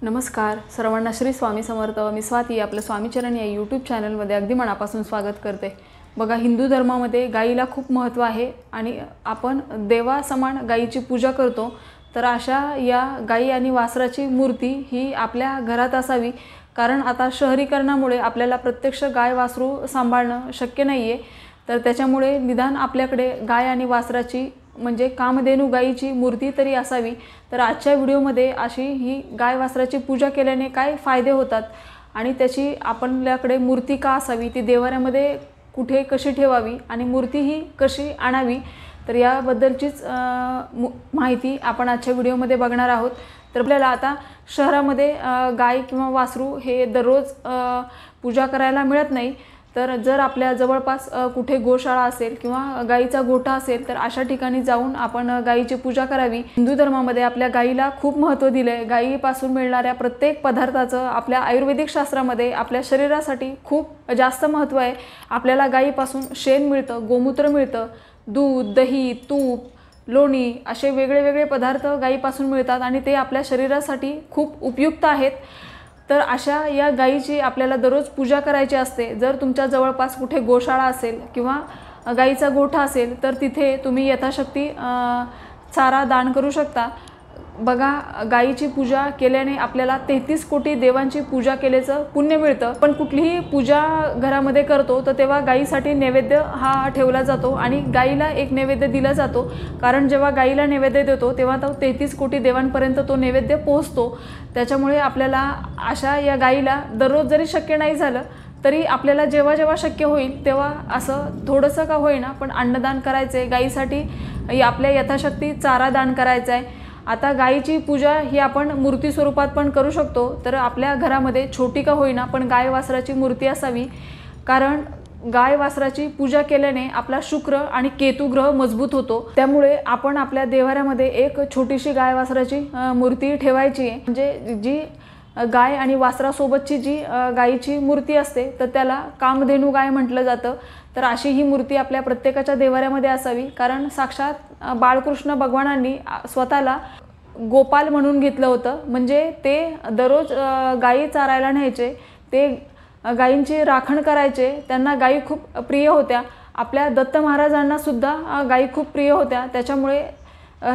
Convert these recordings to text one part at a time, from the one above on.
नमस्कार सर्वांना श्री स्वामी समर्थ। मी स्वाती आपलं स्वामीचरण या यूट्यूब चॅनलमध्ये अगदी मनापासून स्वागत करते। बघा, हिंदू धर्मामध्ये गायीला खूप महत्त्व आहे आणि आपण देवासमान गायीची पूजा करतो। तर अशा या गायी आणि वासराची मूर्ती ही आपल्या घरात असावी, कारण आता शहरीकरणामुळे आपल्याला प्रत्यक्ष गाय वासरू सांभाळणं शक्य नाही आहे। तर त्याच्यामुळे निदान आपल्याकडे गाय आणि वासराची म्हणजे कामधेनू गायीची मूर्ती तरी असावी। तर आजच्या व्हिडिओमध्ये अशी ही गाय वासराची पूजा केल्याने काय फायदे होतात आणि त्याची आपल्याकडे मूर्ती का असावी, ती देवाऱ्यामध्ये कुठे कशी ठेवावी आणि मूर्ती ही कशी आणावी, तर याबद्दलचीच माहिती आपण आजच्या व्हिडिओमध्ये बघणार आहोत। तर आपल्याला आता शहरामध्ये गाय किंवा वासरू हे दररोज पूजा करायला मिळत नाही। तर जर आपल्या जवळपास कुठे गोशाळा असेल किंवा गायीचा गोठा असेल तर अशा ठिकाणी जाऊन आपण गायीची पूजा करावी। हिंदू धर्मामध्ये आपल्या गायीला खूप महत्त्व दिले आहे। गायीपासून मिळणाऱ्या प्रत्येक पदार्थाचं आपल्या आयुर्वेदिक शास्त्रामध्ये आपल्या शरीरासाठी खूप जास्त महत्त्व आहे। आपल्याला गायीपासून शेण मिळतं, गोमूत्र मिळतं, दूध, दही, तूप, लोणी असे वेगळे पदार्थ गायीपासून मिळतात आणि ते आपल्या शरीरासाठी खूप उपयुक्त आहेत। तर अशा या गायीची आपल्याला दररोज पूजा करायची असते। जर तुमच्या जवळपास कुठे गोशाळा असेल किंवा गायीचा गोठा असेल तर तिथे तुम्ही यथाशक्ती चारा दान करू शकता। बघा, गायीची पूजा केल्याने आपल्याला 33 कोटी देवांची पूजा केल्याचं पुण्य मिळतं। पण कुठलीही पूजा घरामध्ये करतो तर तेव्हा गायीसाठी नैवेद्य हा ठेवला जातो आणि गायीला एक नैवेद्य दिला जातो, कारण जेव्हा गायीला नैवेद्य देतो तेव्हा तो 33 कोटी देवांपर्यंत तो नैवेद्य पोहोचतो। त्याच्यामुळे आपल्याला अशा या गायीला दररोज जरी शक्य नाही झालं तरी आपल्याला जेव्हा शक्य होईल तेव्हा असं थोडंसं का होईना पण अन्नदान करायचं आहे। गायीसाठी आपल्या यथाशक्ती चारा दान करायचा आहे। आता गायीची पूजा ही आपण मूर्ती स्वरूपात पण करू शकतो। तर आपल्या घरामध्ये छोटी का होईना पण गाय वासराची मूर्ती असावी, कारण गाय वासराची पूजा केल्याने आपला शुक्र आणि केतू ग्रह मजबूत होतो। त्यामुळे आपण आपल्या देवाऱ्यामध्ये एक छोटीशी गाय वासराची मूर्ती ठेवायची आहे। म्हणजे जी गाय आणि वासरासोबतची जी गायीची मूर्ती असते तर त्याला कामधेनू गाय म्हटलं जातं। तर अशी ही मूर्ती आपल्या प्रत्येकाच्या देवाऱ्यामध्ये असावी, कारण साक्षात बाळकृष्ण भगवानांनी स्वतःला गोपाल म्हणून घेतलं होतं। म्हणजे ते दररोज गायी चारायला न्यायचे, ते गायींची राखण करायचे, त्यांना गायी खूप प्रिय होत्या। आपल्या दत्त महाराजांना सुद्धा गायी खूप प्रिय होत्या। त्याच्यामुळे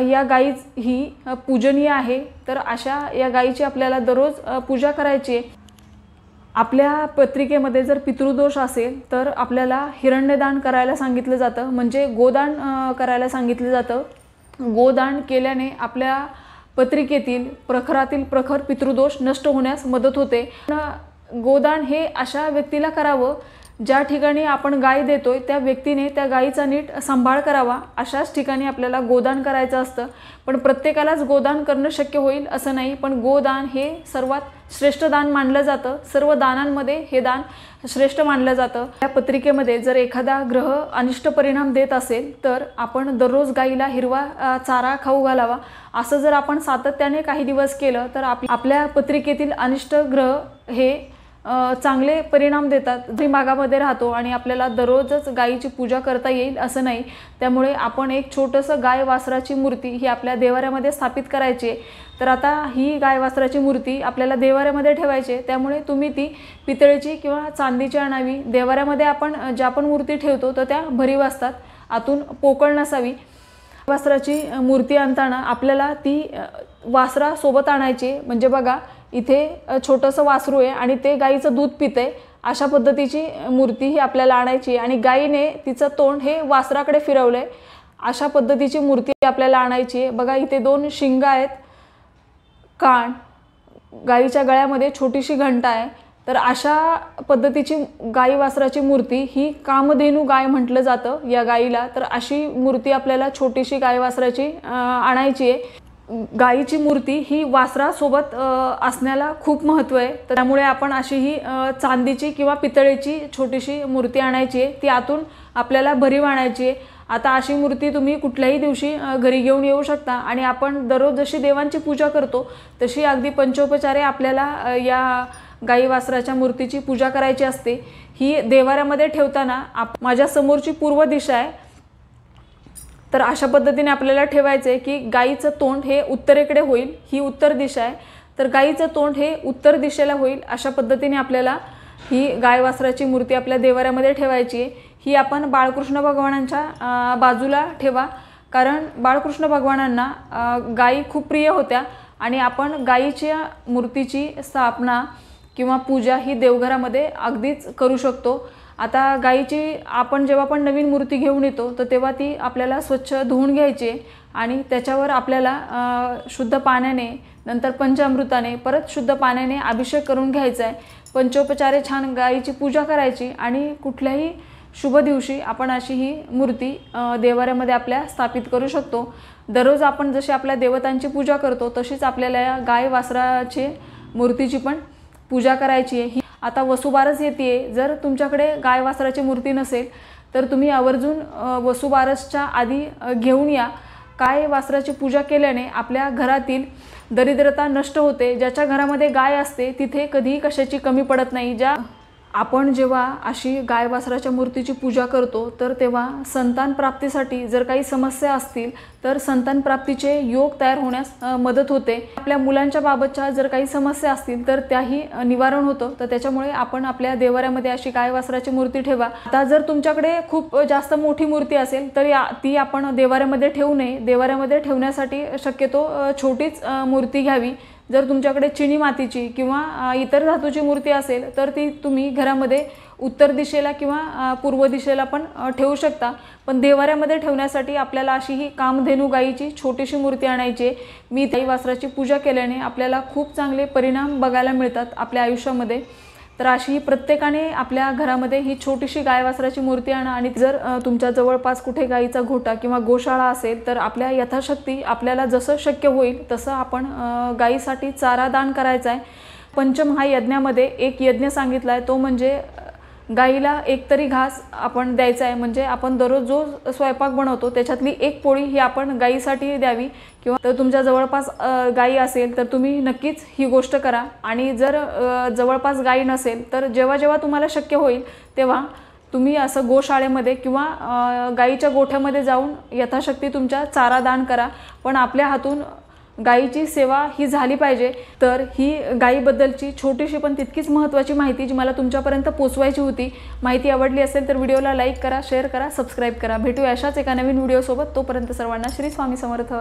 या गायी ही पूजनीय आहे। तर अशा या गायीची आपल्याला दररोज पूजा करायची आहे। आपल्या पत्रिकेमध्ये जर पितृदोष असेल तर आपल्याला हिरण्यदान करायला सांगितलं जातं, म्हणजे गोदान करायला सांगितलं जातं। गोदान केल्याने आपल्या पत्रिकेतील प्रखरातील प्रखर पितृदोष नष्ट होण्यास मदत होते। गोदान हे अशा व्यक्तीला करावं ज्या ठिकाणी आपण गाय देतोय त्या व्यक्तीने त्या गायीचा नीट सांभाळ करावा। अशाच ठिकाणी आपल्याला गोदान करायचं असतं। पण प्रत्येकालाच गोदान करणं शक्य होईल असं नाही, पण गोदान हे सर्वात श्रेष्ठ दान मानलं जातं। सर्व दानांमध्ये हे दान श्रेष्ठ मानलं जातं। या पत्रिकेमध्ये जर एखादा ग्रह अनिष्ट परिणाम देत असेल तर आपण दररोज गायीला हिरवा चारा खाऊ घालावा। असं जर आपण सातत्याने काही दिवस केलं तर आपल्या पत्रिकेतील अनिष्ट ग्रह हे चांगले परिणाम देतात। जी मागामध्ये राहतो आणि आपल्याला दररोजच गायीची पूजा करता येईल असं नाही। त्यामुळे आपण एक छोटंसं गाय वासराची मूर्ती ही आपल्या देवाऱ्यामध्ये स्थापित करायची आहे। तर आता ही गाय वासराची मूर्ती आपल्याला देवाऱ्यामध्ये ठेवायची आहे, त्यामुळे तुम्ही ती पितळेची किंवा चांदीची आणावी। देवाऱ्यामध्ये आपण ज्या पण मूर्ती ठेवतो तर त्या भरीव असतात, आतून पोकळ नसावी। वासराची मूर्ती आणताना आपल्याला ती वासरासोबत आणायची। म्हणजे बघा, इथे छोटंसं वासरू आहे आणि ते गाईचं दूध पिते, अशा पद्धतीची मूर्ती ही आपल्याला आणायची आणि गायीने तिचं तोंड हे वासराकडे फिरवलंय, अशा पद्धतीची मूर्ती आपल्याला आणायची आहे। बघा, इथे 2 शिंग आहेत, कान, गायीच्या गळ्यामध्ये छोटीशी घंटा आहे। तर अशा पद्धतीची गाई वासराची मूर्ती ही कामधेनू गाय म्हटलं जातं या गायीला। तर अशी मूर्ती आपल्याला छोटीशी गाय वासराची आणायची आहे। गायीची मूर्ती ही वासरासोबत असण्याला खूप महत्त्व आहे। तर त्यामुळे आपण अशी ही चांदीची किंवा पितळेची छोटीशी मूर्ती आणायची आहे, ती आतून आपल्याला भरीव आणायची आहे। आता अशी मूर्ती तुम्ही कुठल्याही दिवशी घरी घेऊन येऊ शकता आणि आपण दररोज जशी देवांची पूजा करतो तशी अगदी पंचोपचारे आपल्याला या गाई वासराच्या मूर्तीची पूजा करायची असते। ही देवाऱ्यामध्ये ठेवताना माझ्या समोरची पूर्व दिशा आहे, तर अशा पद्धतीने आपल्याला ठेवायचे की गाईचं तोंड हे उत्तरेकडे होईल, ही उत्तर दिशा आहे। तर गाईचं तोंड हे उत्तर दिशेला होईल अशा पद्धतीने आपल्याला ही गाय वासराची मूर्ती आपल्या देवाऱ्यामध्ये ठेवायची आहे। ही आपण बाळकृष्ण भगवानांच्या बाजूला ठेवा, कारण बाळकृष्ण भगवानांना गायी खूप प्रिय होत्या आणि आपण गायीच्या मूर्तीची स्थापना किंवा पूजा ही देवघरामध्ये अगदीच करू शकतो। आता गायीची आपण जेव्हा पण नवीन मूर्ती घेऊन येतो तर तेव्हा ती आपल्याला स्वच्छ धुवून घ्यायची आणि त्याच्यावर आपल्याला शुद्ध पाण्याने, नंतर पंचामृताने, परत शुद्ध पाण्याने अभिषेक करून घ्यायचा आहे। पंचोपचारे छान गायीची पूजा करायची आणि कुठल्याही शुभ दिवशी आपण अशी ही मूर्ती देवाऱ्यामध्ये आपल्या स्थापित करू शकतो। दररोज आपण जशी आपल्या देवतांची पूजा करतो तशीच आपल्याला या गाय वासराची मूर्तीची पण पूजा करायची आहे। आता वसुबारस येते, जर तुमच्याकडे गाय वासराची मूर्ती नसेल तर तुम्ही आवर्जून वसुबारसच्या आधी घेऊन या। गाय वासराची पूजा केल्याने आपल्या घरातील दरिद्रता नष्ट होते। ज्याच्या घरामध्ये गाय असते तिथे कधीही कशाची कमी पडत नाही। आपण जेव्हा अशी गाय वासराच्या मूर्तीची पूजा करतो तर तेव्हा संतान प्राप्तीसाठी जर काही समस्या असतील तर संतान प्राप्तीचे योग तयार होण्यास मदत होते। आपल्या मुलांच्या बाबतच्या जर काही समस्या असतील तर त्याही निवारण होतं। तर त्याच्यामुळे आपण आपल्या देवाऱ्यामध्ये अशी गाय वासराची मूर्ती ठेवा। आता जर तुमच्याकडे खूप जास्त मोठी मूर्ती असेल तर ती आपण देवाऱ्यामध्ये ठेवू नये। देवाऱ्यामध्ये ठेवण्यासाठी शक्यतो छोटीच मूर्ती घ्यावी। जर तुमच्याकडे चिनी मातीची किंवा इतर धातूची मूर्ती असेल तर ती तुम्ही घरामध्ये उत्तर दिशेला किंवा पूर्व दिशेला पण ठेवू शकता। पण देवाऱ्यामध्ये ठेवण्यासाठी आपल्याला अशी ही कामधेनू गायीची छोटीशी मूर्ती आणायची। मी गाई वासराची पूजा केल्याने आपल्याला खूप चांगले परिणाम बघायला मिळतात आपल्या आयुष्यामध्ये। तर अशी प्रत्येकाने आपल्या घरामध्ये ही छोटीशी गाय वासराची मूर्ती आणा आणि जर तुमच्या जवळपास कुठे गायीचा गोठा किंवा गोशाळा असेल तर आपल्या यथाशक्ती आपल्याला जसं शक्य होईल तसं आपण गायीसाठी चारा दान करायचा आहे। पंचमहायज्ञामध्ये एक यज्ञ सांगितला आहे, तो म्हणजे गाईला एक तरी घास आपण द्यायचा आहे। म्हणजे आपण दररोज जो स्वयंपाक बनवतो त्याच्यातली एक पोळी ही आपण गाईसाठी द्यावी। किंवा तर तुमच्या जवळपास गाई असेल तर तुम्ही नक्कीच ही गोष्ट करा। आणि जर जवळपास गाई नसेल तर जेव्हा जेव्हा तुम्हाला शक्य होईल तेव्हा तुम्ही असं गोशाळेमध्ये किंवा गाईच्या गोठ्यामध्ये जाऊन यथाशक्ती तुमच्या चारा दान करा। पण आपल्या हातून गायीची सेवा ही झाली पाहिजे। तर ही गायीबद्दलची छोटीशी पण तितकीच महत्त्वाची माहिती जी मला तुमच्यापर्यंत पोचवायची होती। माहिती आवडली असेल तर व्हिडिओला लाईक करा, शेअर करा, सबस्क्राईब करा। भेटूया अशाच एका नवीन व्हिडिओसोबत। तोपर्यंत सर्वांना श्री स्वामी समर्थ।